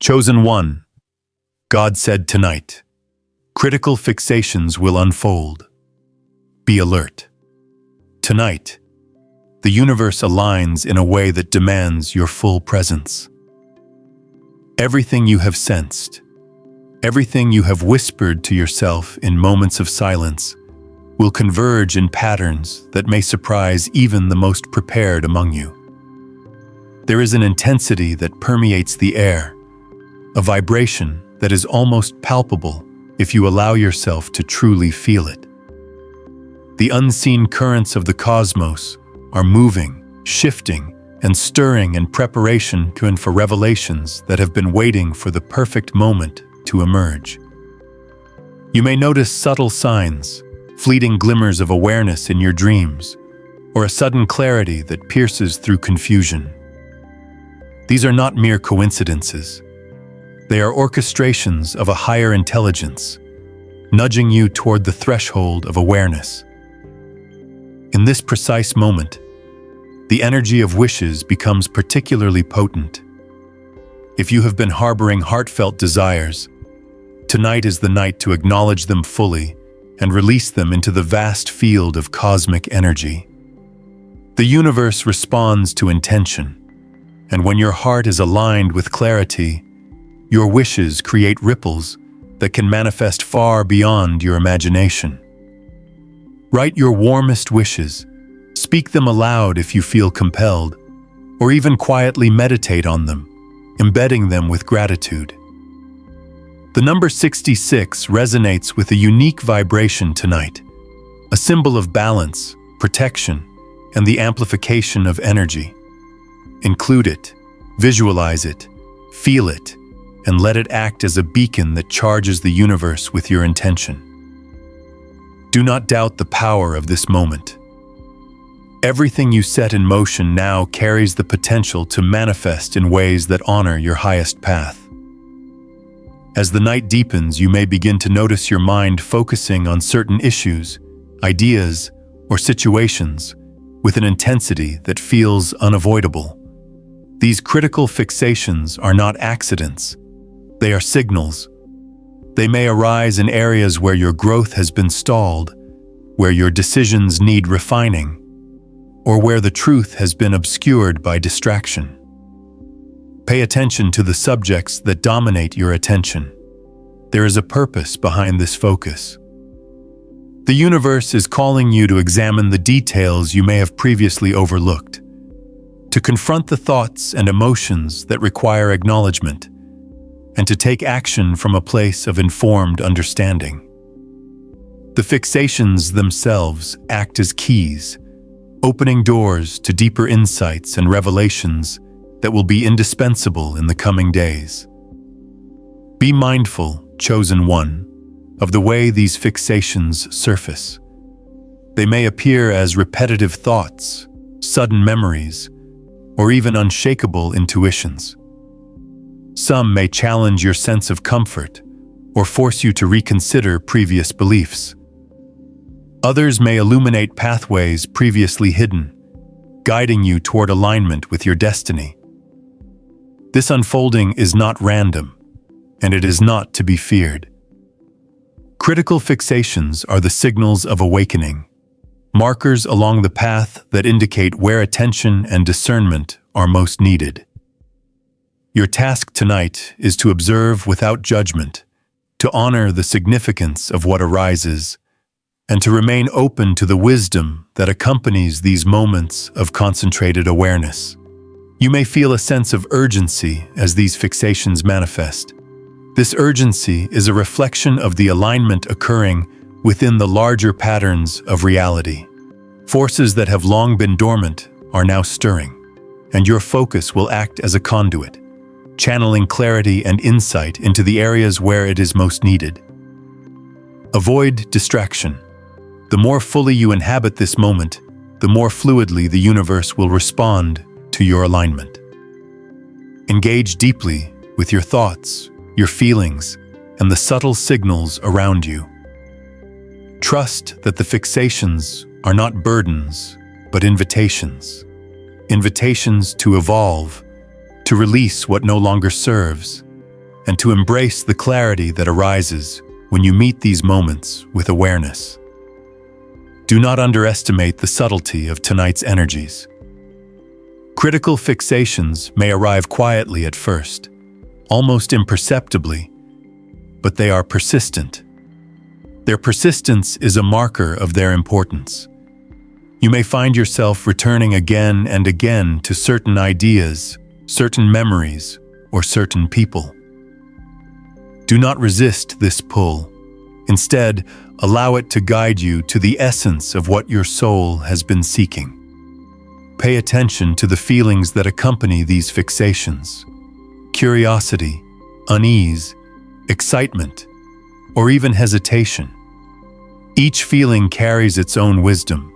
Chosen one, God said tonight, critical fixations will unfold. Be alert. Tonight, the universe aligns in a way that demands your full presence. Everything you have sensed, everything you have whispered to yourself in moments of silence, will converge in patterns that may surprise even the most prepared among you. There is an intensity that permeates the air, a vibration that is almost palpable if you allow yourself to truly feel it. The unseen currents of the cosmos are moving, shifting, and stirring in preparation for revelations that have been waiting for the perfect moment to emerge. You may notice subtle signs, fleeting glimmers of awareness in your dreams, or a sudden clarity that pierces through confusion. These are not mere coincidences. They are orchestrations of a higher intelligence, nudging you toward the threshold of awareness. In this precise moment, the energy of wishes becomes particularly potent. If you have been harboring heartfelt desires, tonight is the night to acknowledge them fully and release them into the vast field of cosmic energy. The universe responds to intention, and when your heart is aligned with clarity, your wishes create ripples that can manifest far beyond your imagination. Write your warmest wishes, speak them aloud if you feel compelled, or even quietly meditate on them, embedding them with gratitude. The number 66 resonates with a unique vibration tonight, a symbol of balance, protection, and the amplification of energy. Include it, visualize it, feel it, and let it act as a beacon that charges the universe with your intention. Do not doubt the power of this moment. Everything you set in motion now carries the potential to manifest in ways that honor your highest path. As the night deepens, you may begin to notice your mind focusing on certain issues, ideas, or situations with an intensity that feels unavoidable. These critical fixations are not accidents. They are signals. They may arise in areas where your growth has been stalled, where your decisions need refining, or where the truth has been obscured by distraction. Pay attention to the subjects that dominate your attention. There is a purpose behind this focus. The universe is calling you to examine the details you may have previously overlooked, to confront the thoughts and emotions that require acknowledgement, and to take action from a place of informed understanding. The fixations themselves act as keys, opening doors to deeper insights and revelations that will be indispensable in the coming days. Be mindful, chosen one, of the way these fixations surface. They may appear as repetitive thoughts, sudden memories, or even unshakable intuitions. Some may challenge your sense of comfort or force you to reconsider previous beliefs. Others may illuminate pathways previously hidden, guiding you toward alignment with your destiny. This unfolding is not random, and it is not to be feared. Critical fixations are the signals of awakening, markers along the path that indicate where attention and discernment are most needed. Your task tonight is to observe without judgment, to honor the significance of what arises, and to remain open to the wisdom that accompanies these moments of concentrated awareness. You may feel a sense of urgency as these fixations manifest. This urgency is a reflection of the alignment occurring within the larger patterns of reality. Forces that have long been dormant are now stirring, and your focus will act as a conduit, channeling clarity and insight into the areas where it is most needed. Avoid distraction. The more fully you inhabit this moment, the more fluidly the universe will respond to your alignment. Engage deeply with your thoughts, your feelings, and the subtle signals around you. Trust that the fixations are not burdens, but invitations. Invitations to evolve, to release what no longer serves, and to embrace the clarity that arises when you meet these moments with awareness. Do not underestimate the subtlety of tonight's energies. Critical fixations may arrive quietly at first, almost imperceptibly, but they are persistent. Their persistence is a marker of their importance. You may find yourself returning again and again to certain ideas, certain memories, or certain people. Do not resist this pull. Instead, allow it to guide you to the essence of what your soul has been seeking. Pay attention to the feelings that accompany these fixations: curiosity, unease, excitement, or even hesitation. Each feeling carries its own wisdom,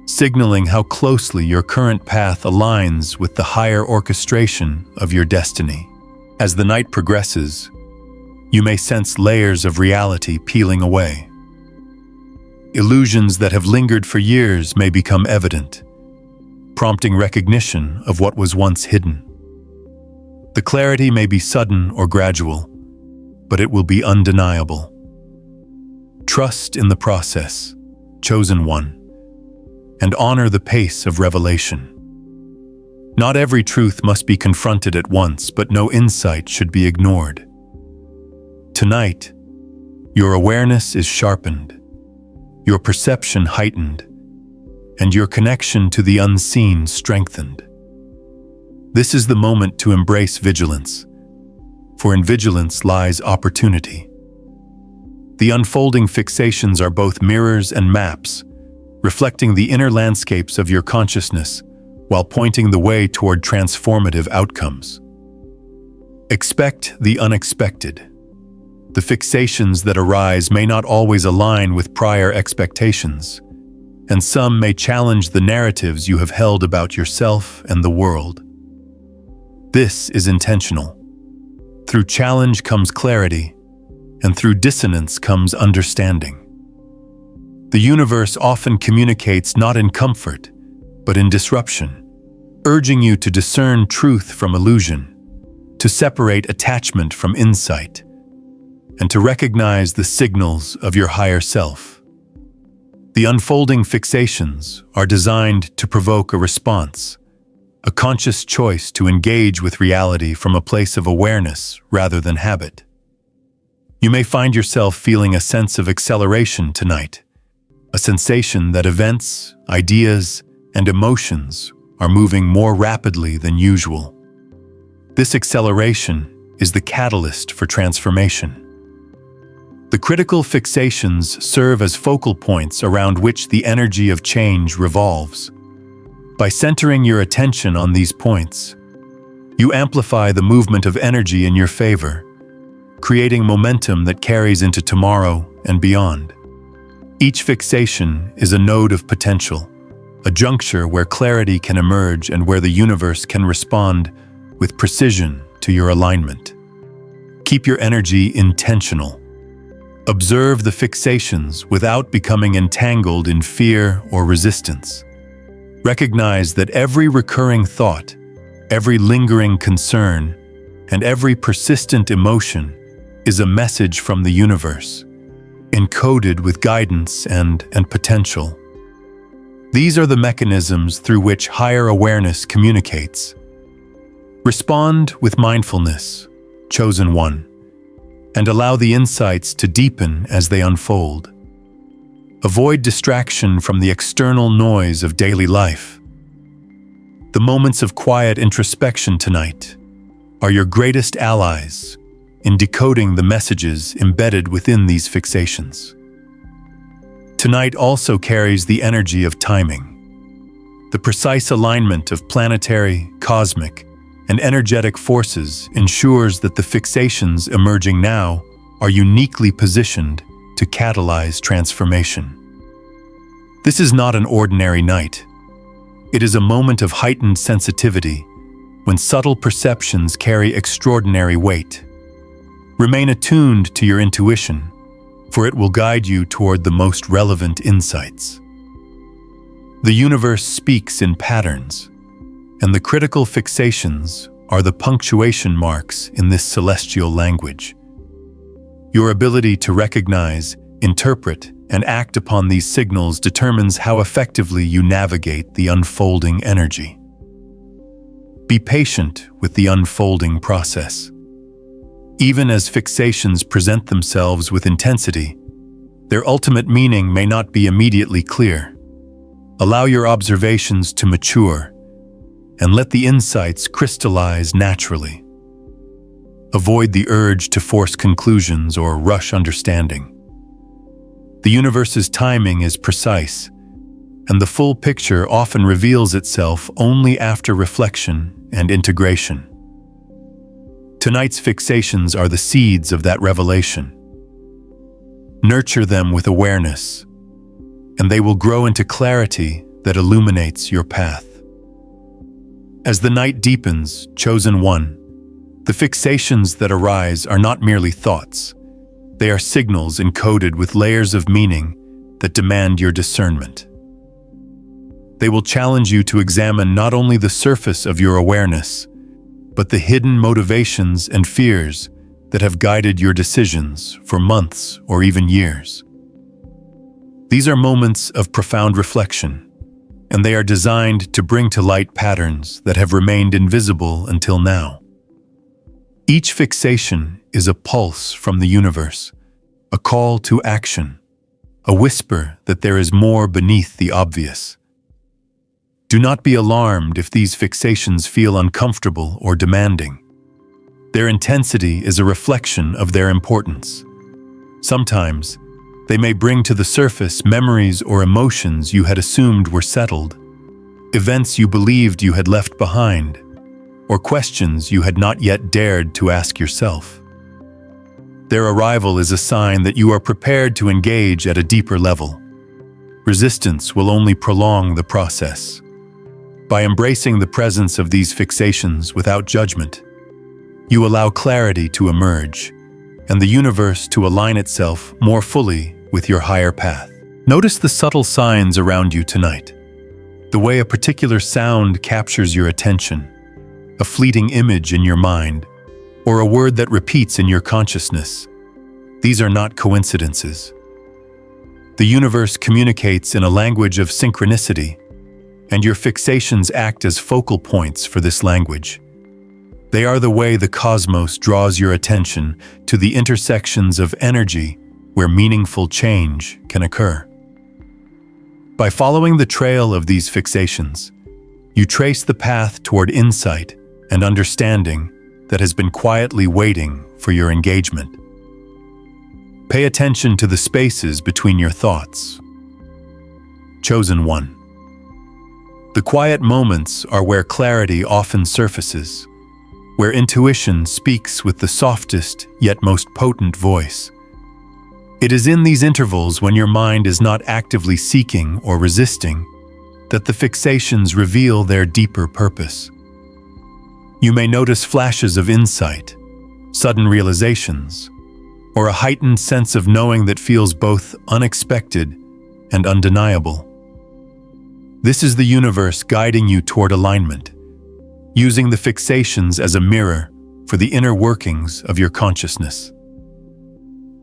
signaling how closely your current path aligns with the higher orchestration of your destiny. As the night progresses, you may sense layers of reality peeling away. Illusions that have lingered for years may become evident, prompting recognition of what was once hidden. The clarity may be sudden or gradual, but it will be undeniable. Trust in the process, chosen one, and honor the pace of revelation. Not every truth must be confronted at once, but no insight should be ignored. Tonight, your awareness is sharpened, your perception heightened, and your connection to the unseen strengthened. This is the moment to embrace vigilance, for in vigilance lies opportunity. The unfolding fixations are both mirrors and maps, reflecting the inner landscapes of your consciousness while pointing the way toward transformative outcomes. Expect the unexpected. The fixations that arise may not always align with prior expectations, and some may challenge the narratives you have held about yourself and the world. This is intentional. Through challenge comes clarity, and through dissonance comes understanding. The universe often communicates not in comfort, but in disruption, urging you to discern truth from illusion, to separate attachment from insight, and to recognize the signals of your higher self. The unfolding fixations are designed to provoke a response, a conscious choice to engage with reality from a place of awareness rather than habit. You may find yourself feeling a sense of acceleration tonight, a sensation that events, ideas, and emotions are moving more rapidly than usual. This acceleration is the catalyst for transformation. The critical fixations serve as focal points around which the energy of change revolves. By centering your attention on these points, you amplify the movement of energy in your favor, creating momentum that carries into tomorrow and beyond. Each fixation is a node of potential, a juncture where clarity can emerge and where the universe can respond with precision to your alignment. Keep your energy intentional. Observe the fixations without becoming entangled in fear or resistance. Recognize that every recurring thought, every lingering concern, and every persistent emotion is a message from the universe, encoded with guidance and potential. These are the mechanisms through which higher awareness communicates. Respond with mindfulness, chosen one, and allow the insights to deepen as they unfold. Avoid distraction from the external noise of daily life. The moments of quiet introspection tonight are your greatest allies in decoding the messages embedded within these fixations. Tonight also carries the energy of timing. The precise alignment of planetary, cosmic, and energetic forces ensures that the fixations emerging now are uniquely positioned to catalyze transformation. This is not an ordinary night. It is a moment of heightened sensitivity when subtle perceptions carry extraordinary weight. Remain attuned to your intuition, for it will guide you toward the most relevant insights. The universe speaks in patterns, and the critical fixations are the punctuation marks in this celestial language. Your ability to recognize, interpret, and act upon these signals determines how effectively you navigate the unfolding energy. Be patient with the unfolding process. Even as fixations present themselves with intensity, their ultimate meaning may not be immediately clear. Allow your observations to mature and let the insights crystallize naturally. Avoid the urge to force conclusions or rush understanding. The universe's timing is precise, and the full picture often reveals itself only after reflection and integration. Tonight's fixations are the seeds of that revelation. Nurture them with awareness, and they will grow into clarity that illuminates your path. As the night deepens, chosen one, the fixations that arise are not merely thoughts. They are signals encoded with layers of meaning that demand your discernment. They will challenge you to examine not only the surface of your awareness, but the hidden motivations and fears that have guided your decisions for months or even years. These are moments of profound reflection, and they are designed to bring to light patterns that have remained invisible until now. Each fixation is a pulse from the universe, a call to action, a whisper that there is more beneath the obvious. Do not be alarmed if these fixations feel uncomfortable or demanding. Their intensity is a reflection of their importance. Sometimes, they may bring to the surface memories or emotions you had assumed were settled, events you believed you had left behind, or questions you had not yet dared to ask yourself. Their arrival is a sign that you are prepared to engage at a deeper level. Resistance will only prolong the process. By embracing the presence of these fixations without judgment, you allow clarity to emerge and the universe to align itself more fully with your higher path. Notice the subtle signs around you tonight. The way a particular sound captures your attention, a fleeting image in your mind, or a word that repeats in your consciousness. These are not coincidences. The universe communicates in a language of synchronicity, and your fixations act as focal points for this language. They are the way the cosmos draws your attention to the intersections of energy where meaningful change can occur. By following the trail of these fixations, you trace the path toward insight and understanding that has been quietly waiting for your engagement. Pay attention to the spaces between your thoughts. Chosen one. The quiet moments are where clarity often surfaces, where intuition speaks with the softest yet most potent voice. It is in these intervals when your mind is not actively seeking or resisting that the fixations reveal their deeper purpose. You may notice flashes of insight, sudden realizations, or a heightened sense of knowing that feels both unexpected and undeniable. This is the universe guiding you toward alignment, using the fixations as a mirror for the inner workings of your consciousness.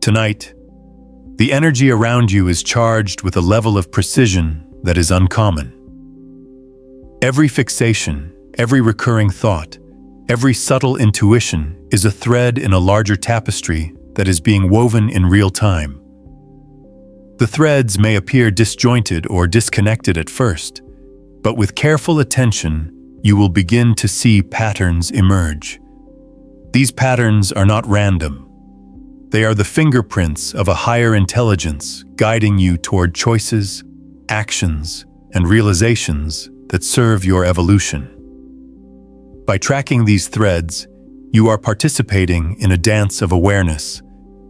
Tonight, the energy around you is charged with a level of precision that is uncommon. Every fixation, every recurring thought, every subtle intuition is a thread in a larger tapestry that is being woven in real time. The threads may appear disjointed or disconnected at first, but with careful attention, you will begin to see patterns emerge. These patterns are not random. They are the fingerprints of a higher intelligence guiding you toward choices, actions, and realizations that serve your evolution. By tracking these threads, you are participating in a dance of awareness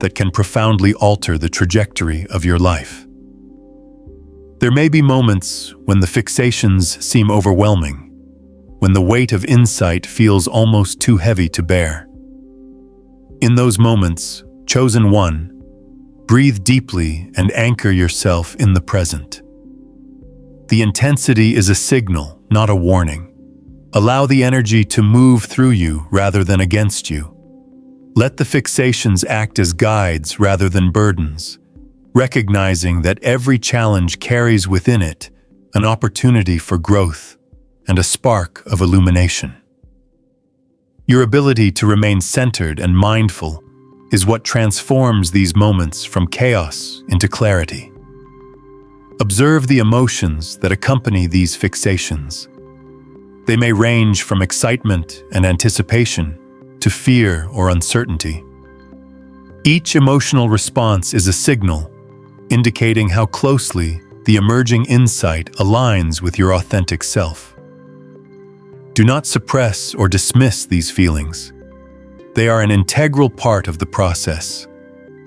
that can profoundly alter the trajectory of your life. There may be moments when the fixations seem overwhelming, when the weight of insight feels almost too heavy to bear. In those moments, chosen one, breathe deeply and anchor yourself in the present. The intensity is a signal, not a warning, Allow the energy to move through you rather than against you. Let the fixations act as guides rather than burdens, recognizing that every challenge carries within it an opportunity for growth and a spark of illumination. Your ability to remain centered and mindful is what transforms these moments from chaos into clarity. Observe the emotions that accompany these fixations. They may range from excitement and anticipation to fear or uncertainty. Each emotional response is a signal indicating how closely the emerging insight aligns with your authentic self. Do not suppress or dismiss these feelings. They are an integral part of the process,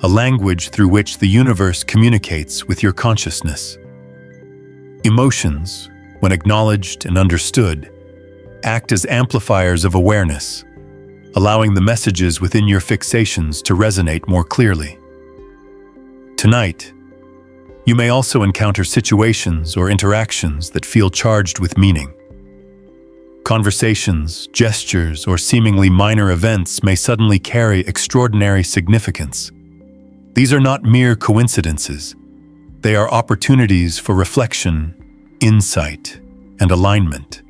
a language through which the universe communicates with your consciousness. Emotions, when acknowledged and understood, act as amplifiers of awareness, allowing the messages within your fixations to resonate more clearly. Tonight, you may also encounter situations or interactions that feel charged with meaning. Conversations, gestures, or seemingly minor events may suddenly carry extraordinary significance. These are not mere coincidences. They are opportunities for reflection, insight, and alignment.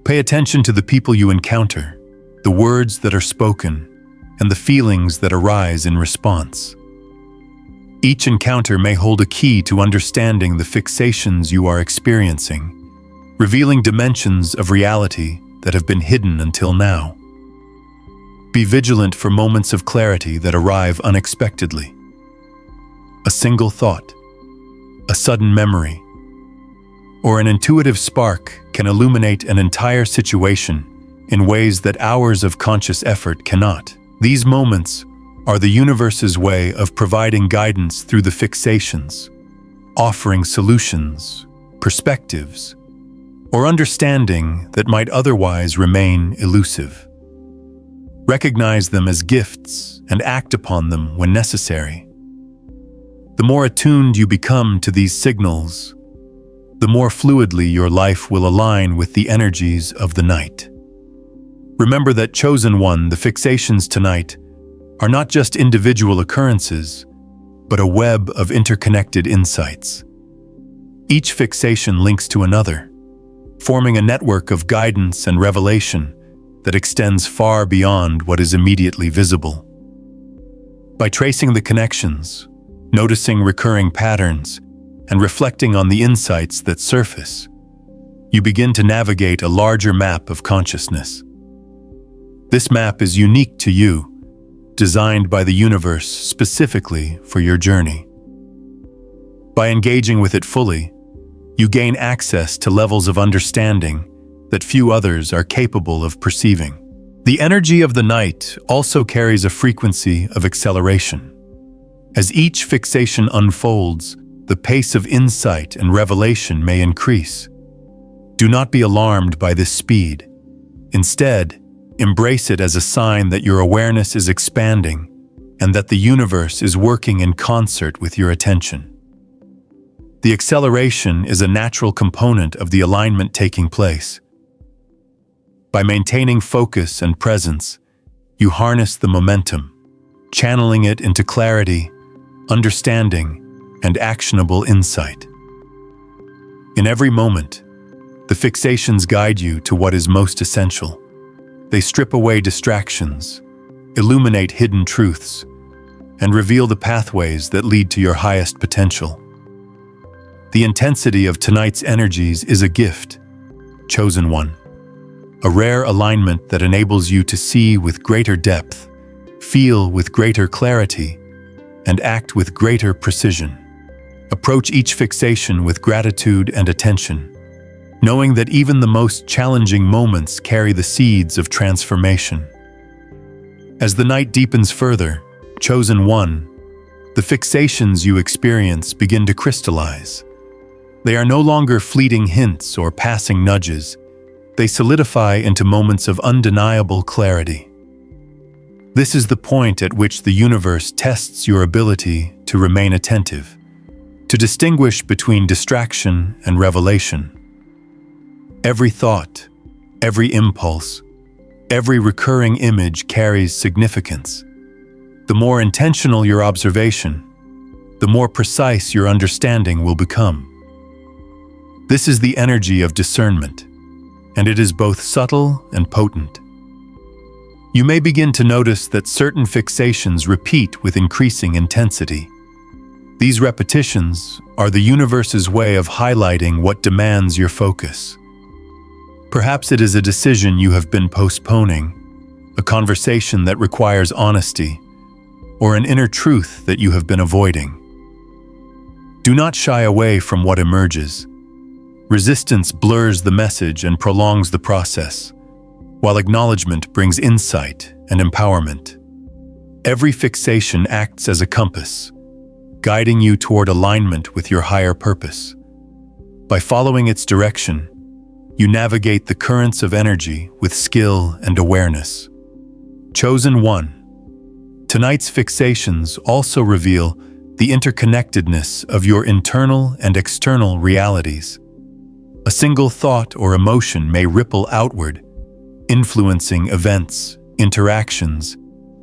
Pay attention to the people you encounter, the words that are spoken, and the feelings that arise in response. Each encounter may hold a key to understanding the fixations you are experiencing, revealing dimensions of reality that have been hidden until now. Be vigilant for moments of clarity that arrive unexpectedly. A single thought, a sudden memory, or an intuitive spark can illuminate an entire situation in ways that hours of conscious effort cannot. These moments are the universe's way of providing guidance through the fixations, offering solutions, perspectives, or understanding that might otherwise remain elusive. Recognize them as gifts and act upon them when necessary. The more attuned you become to these signals, the more fluidly your life will align with the energies of the night. Remember that, Chosen One, the fixations tonight are not just individual occurrences, but a web of interconnected insights. Each fixation links to another, forming a network of guidance and revelation that extends far beyond what is immediately visible. By tracing the connections, noticing recurring patterns, and reflecting on the insights that surface, you begin to navigate a larger map of consciousness. This map is unique to you, designed by the universe specifically for your journey. By engaging with it fully, you gain access to levels of understanding that few others are capable of perceiving. The energy of the night also carries a frequency of acceleration. As each fixation unfolds, the pace of insight and revelation may increase. Do not be alarmed by this speed. Instead, embrace it as a sign that your awareness is expanding and that the universe is working in concert with your attention. The acceleration is a natural component of the alignment taking place. By maintaining focus and presence, you harness the momentum, channeling it into clarity, understanding, and actionable insight. In every moment, the fixations guide you to what is most essential. They strip away distractions, illuminate hidden truths, and reveal the pathways that lead to your highest potential. The intensity of tonight's energies is a gift, Chosen One, a rare alignment that enables you to see with greater depth, feel with greater clarity, and act with greater precision. Approach each fixation with gratitude and attention, knowing that even the most challenging moments carry the seeds of transformation. As the night deepens further, Chosen One, the fixations you experience begin to crystallize. They are no longer fleeting hints or passing nudges. They solidify into moments of undeniable clarity. This is the point at which the universe tests your ability to remain attentive, to distinguish between distraction and revelation. Every thought, Every impulse, every recurring image carries significance. The more intentional your observation, the more precise your understanding will become. This is the energy of discernment, and it is both subtle and potent. You may begin to notice that certain fixations repeat with increasing intensity. These repetitions are the universe's way of highlighting what demands your focus. Perhaps it is a decision you have been postponing, a conversation that requires honesty, or an inner truth that you have been avoiding. Do not shy away from what emerges. Resistance blurs the message and prolongs the process, while acknowledgement brings insight and empowerment. Every fixation acts as a compass, guiding you toward alignment with your higher purpose. By following its direction, you navigate the currents of energy with skill and awareness. Chosen one. Tonight's fixations also reveal the interconnectedness of your internal and external realities. A single thought or emotion may ripple outward, influencing events, interactions,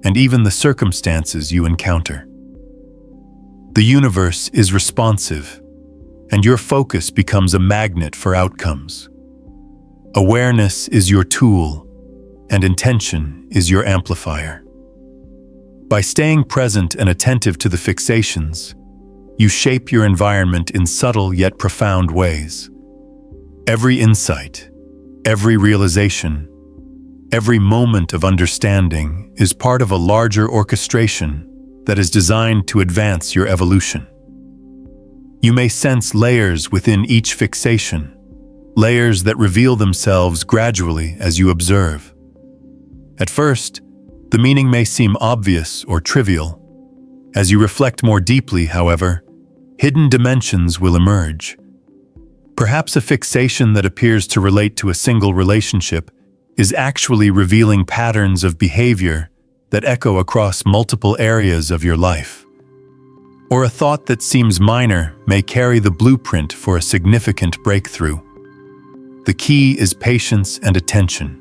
and even the circumstances you encounter. The universe is responsive, and your focus becomes a magnet for outcomes. Awareness is your tool, and intention is your amplifier. By staying present and attentive to the fixations, you shape your environment in subtle yet profound ways. Every insight, every realization, every moment of understanding is part of a larger orchestration that is designed to advance your evolution. You may sense layers within each fixation, layers that reveal themselves gradually as you observe. At first, the meaning may seem obvious or trivial. As you reflect more deeply, however, hidden dimensions will emerge. Perhaps a fixation that appears to relate to a single relationship is actually revealing patterns of behavior that echo across multiple areas of your life. Or a thought that seems minor may carry the blueprint for a significant breakthrough. The key is patience and attention.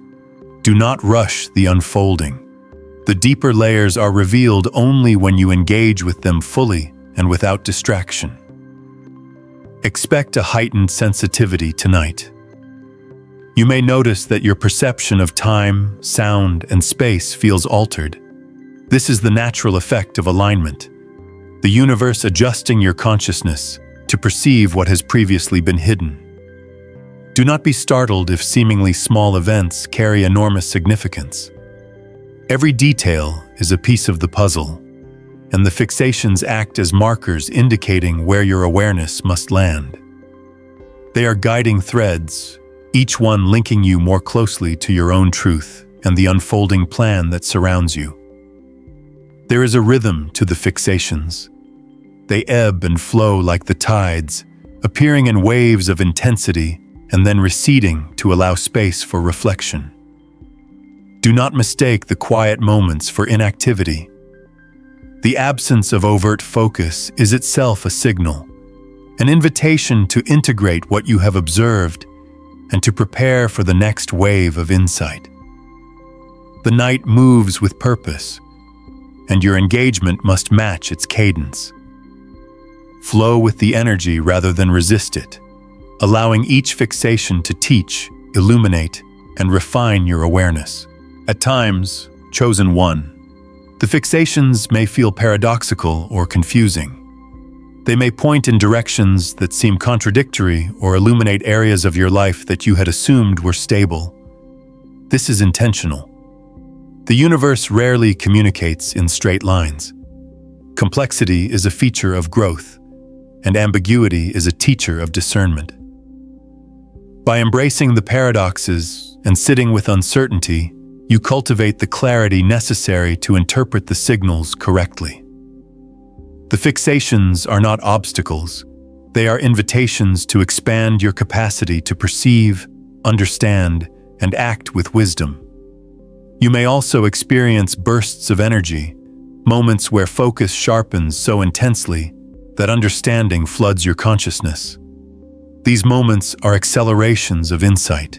Do not rush the unfolding. The deeper layers are revealed only when you engage with them fully and without distraction. Expect a heightened sensitivity tonight. You may notice that your perception of time, sound, and space feels altered. This is the natural effect of alignment, the universe adjusting your consciousness to perceive what has previously been hidden. Do not be startled if seemingly small events carry enormous significance. Every detail is a piece of the puzzle, and the fixations act as markers indicating where your awareness must land. They are guiding threads, each one linking you more closely to your own truth and the unfolding plan that surrounds you. There is a rhythm to the fixations. They ebb and flow like the tides, appearing in waves of intensity and then receding to allow space for reflection. Do not mistake the quiet moments for inactivity. The absence of overt focus is itself a signal, an invitation to integrate what you have observed and to prepare for the next wave of insight. The night moves with purpose, and your engagement must match its cadence. Flow with the energy rather than resist it, allowing each fixation to teach, illuminate, and refine your awareness. At times, chosen one, the fixations may feel paradoxical or confusing. They may point in directions that seem contradictory or illuminate areas of your life that you had assumed were stable. This is intentional. The universe rarely communicates in straight lines. Complexity is a feature of growth, and ambiguity is a teacher of discernment. By embracing the paradoxes and sitting with uncertainty, you cultivate the clarity necessary to interpret the signals correctly. The fixations are not obstacles. They are invitations to expand your capacity to perceive, understand, and act with wisdom. You may also experience bursts of energy, moments where focus sharpens so intensely that understanding floods your consciousness. These moments are accelerations of insight.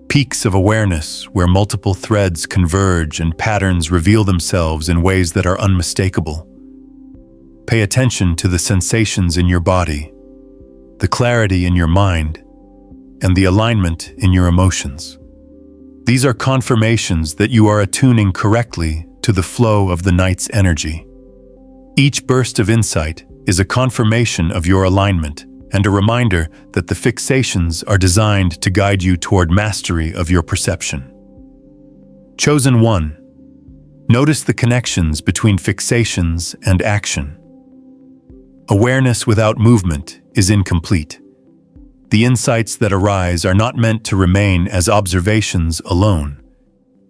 peaks of awareness where multiple threads converge and patterns reveal themselves in ways that are unmistakable. Pay attention to the sensations in your body, the clarity in your mind, and the alignment in your emotions. These are confirmations that you are attuning correctly to the flow of the night's energy. Each burst of insight is a confirmation of your alignment and a reminder that the fixations are designed to guide you toward mastery of your perception. Chosen one, notice the connections between fixations and action. Awareness without movement is incomplete. The insights that arise are not meant to remain as observations alone.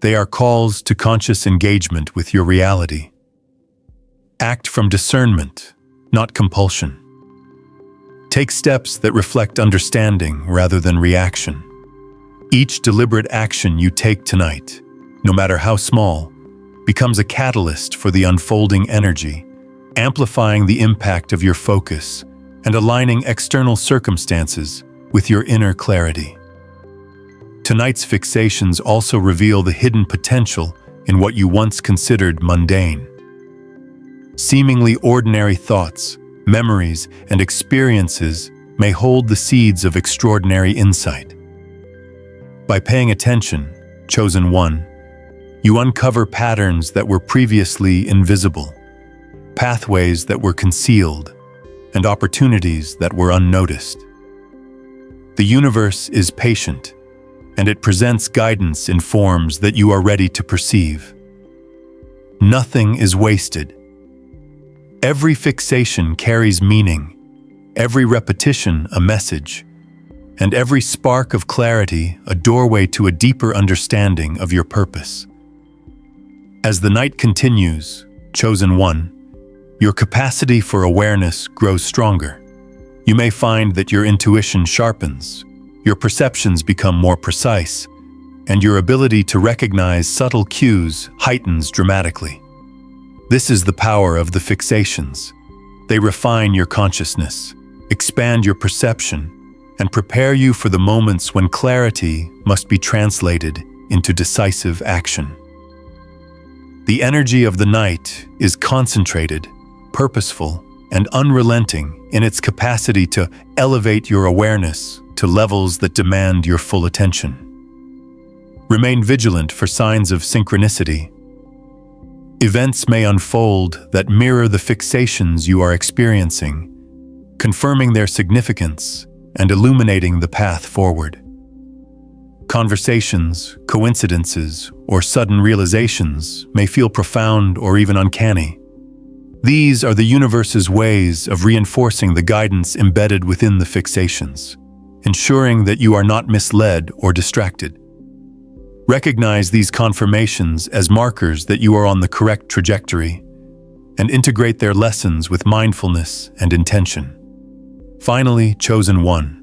They are calls to conscious engagement with your reality. Act from discernment, not compulsion. Take steps that reflect understanding rather than reaction. Each deliberate action you take tonight, no matter how small, becomes a catalyst for the unfolding energy, amplifying the impact of your focus and aligning external circumstances with your inner clarity. Tonight's fixations also reveal the hidden potential in what you once considered mundane. Seemingly ordinary thoughts, memories, and experiences may hold the seeds of extraordinary insight. By paying attention, chosen one, you uncover patterns that were previously invisible, pathways that were concealed, and opportunities that were unnoticed. The universe is patient, and it presents guidance in forms that you are ready to perceive. Nothing is wasted. Every fixation carries meaning, every repetition a message, and every spark of clarity a doorway to a deeper understanding of your purpose. As the night continues, chosen one, your capacity for awareness grows stronger. You may find that your intuition sharpens, your perceptions become more precise, and your ability to recognize subtle cues heightens dramatically. This is the power of the fixations. They refine your consciousness, expand your perception, and prepare you for the moments when clarity must be translated into decisive action. The energy of the night is concentrated, purposeful, and unrelenting in its capacity to elevate your awareness to levels that demand your full attention. Remain vigilant for signs of synchronicity. Events may unfold that mirror the fixations you are experiencing, confirming their significance and illuminating the path forward. Conversations, coincidences, or sudden realizations may feel profound or even uncanny. These are the universe's ways of reinforcing the guidance embedded within the fixations, ensuring that you are not misled or distracted. Recognize these confirmations as markers that you are on the correct trajectory, and integrate their lessons with mindfulness and intention. Finally, chosen one,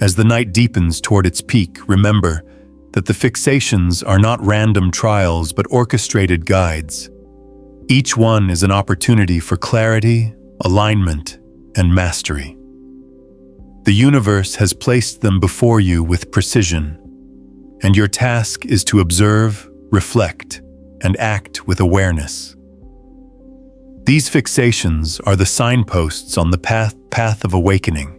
as the night deepens toward its peak, remember that the fixations are not random trials but orchestrated guides. Each one is an opportunity for clarity, alignment, and mastery. The universe has placed them before you with precision, and your task is to observe, reflect, and act with awareness. These fixations are the signposts on the path of awakening,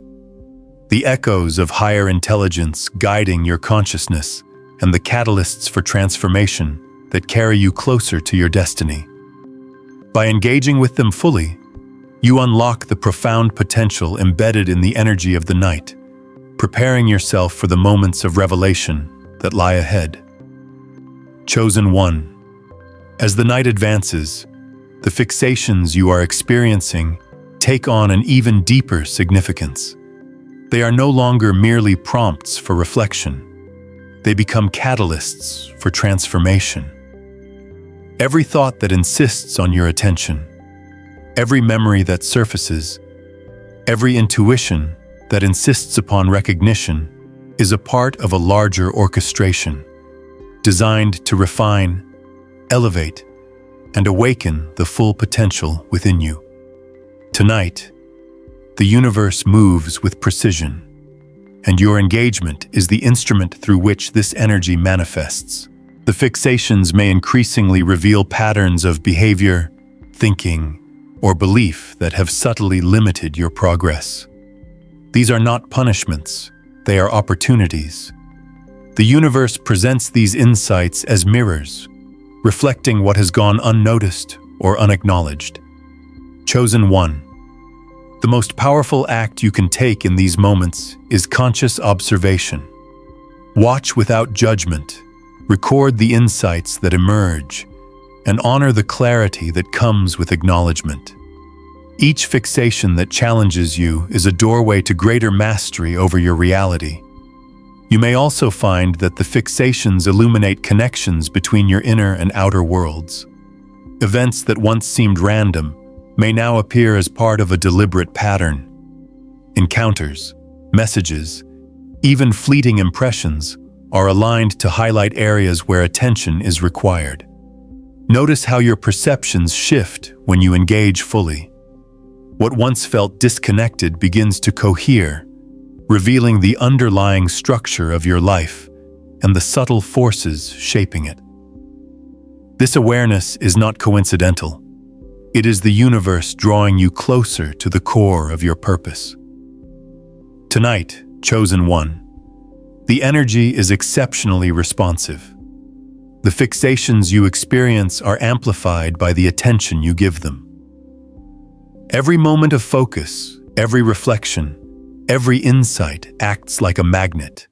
the echoes of higher intelligence guiding your consciousness, and the catalysts for transformation that carry you closer to your destiny. By engaging with them fully, you unlock the profound potential embedded in the energy of the night, preparing yourself for the moments of revelation that lie ahead. Chosen one, as the night advances, the fixations you are experiencing take on an even deeper significance. They are no longer merely prompts for reflection. They become catalysts for transformation. Every thought that insists on your attention, every memory that surfaces, every intuition that insists upon recognition is a part of a larger orchestration, designed to refine, elevate, and awaken the full potential within you. Tonight, the universe moves with precision, and your engagement is the instrument through which this energy manifests. The fixations may increasingly reveal patterns of behavior, thinking, or belief that have subtly limited your progress. These are not punishments, they are opportunities. The universe presents these insights as mirrors, reflecting what has gone unnoticed or unacknowledged. Chosen one. The most powerful act you can take in these moments is conscious observation. Watch without judgment, record the insights that emerge, and honor the clarity that comes with acknowledgement. Each fixation that challenges you is a doorway to greater mastery over your reality. You may also find that the fixations illuminate connections between your inner and outer worlds. Events that once seemed random may now appear as part of a deliberate pattern. Encounters, messages, even fleeting impressions are aligned to highlight areas where attention is required. Notice how your perceptions shift when you engage fully. What once felt disconnected begins to cohere, revealing the underlying structure of your life and the subtle forces shaping it. This awareness is not coincidental. It is the universe drawing you closer to the core of your purpose. Tonight, chosen one, the energy is exceptionally responsive. The fixations you experience are amplified by the attention you give them. Every moment of focus, every reflection, every insight acts like a magnet,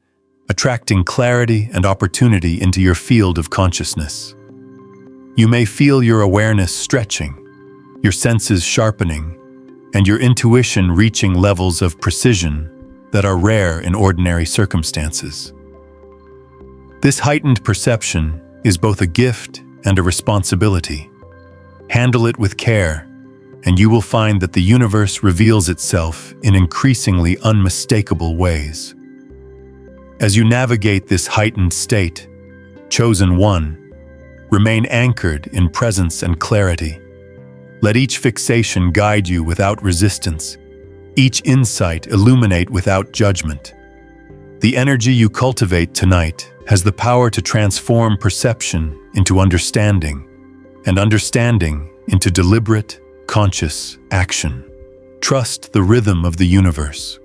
attracting clarity and opportunity into your field of consciousness. You may feel your awareness stretching, your senses sharpening, and your intuition reaching levels of precision that are rare in ordinary circumstances. This heightened perception is both a gift and a responsibility. Handle it with care, and you will find that the universe reveals itself in increasingly unmistakable ways. As you navigate this heightened state, chosen one, remain anchored in presence and clarity. Let each fixation guide you without resistance, each insight illuminate without judgment. The energy you cultivate tonight has the power to transform perception into understanding, and understanding into deliberate, conscious action. Trust the rhythm of the universe,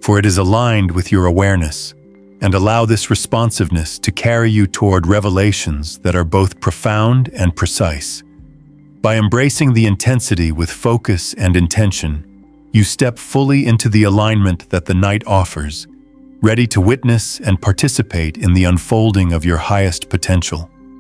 for it is aligned with your awareness, and allow this responsiveness to carry you toward revelations that are both profound and precise. By embracing the intensity with focus and intention, you step fully into the alignment that the night offers, ready to witness and participate in the unfolding of your highest potential.